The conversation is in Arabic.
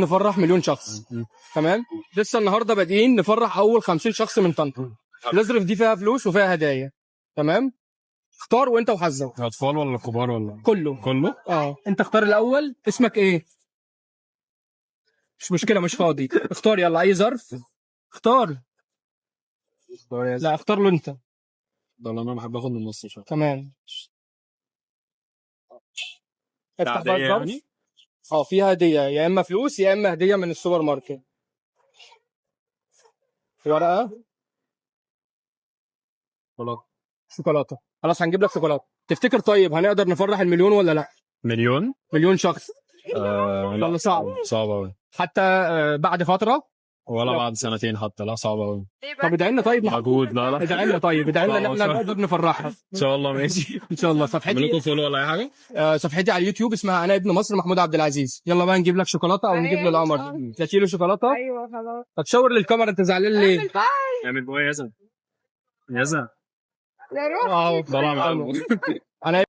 نفرح مليون شخص. تمام. لسه النهارده بادئين نفرح اول 50 شخص من طنطا. نصرف دي فيها فلوس وفيها هدايا. تمام. اختار وانت وحظك. اطفال ولا كبار ولا كله. كله؟ انت اختار الاول. اسمك ايه؟ مش مشكله، مش فاضي. اختار يلا اي ظرف. اختار. لا اختار له انت. ده انا بحب اخد من النص شويه. تمام. افتح بقى هدية الظرف. يعني؟ فيها هديه، يا اما فلوس يا اما هديه من السوبر ماركت. في ورقه خلاص. شوكولاته. خلاص هنجيب لك شوكولاته. تفتكر طيب هنقدر نفرح المليون ولا لا؟ مليون؟ مليون شخص. لا ولا صعب؟ صعب قوي. حتى بعد فتره. ولا لا. بعد سنتين حتى، لا صعب قوي. طب ادعي لنا طيب. مجهود. لا ادعي لنا طيب، ادعي لنا ان لا، احنا نقدر نفرحها. ان شاء الله. ماشي. ان شاء الله. اعمل صفحتي لكم فولو ولا اي حاجه؟ صفحتي على اليوتيوب اسمها انا ابن مصر محمود عبد العزيز. يلا بقى نجيب لك شوكولاته او نجيب له القمر. تشيله شوكولاته. ايوه خلاص. هتشاور للكاميرا، انت زعلان ليه؟ اعمل بويا يزن. يزن. لا روح. واو. طلع من قلبه.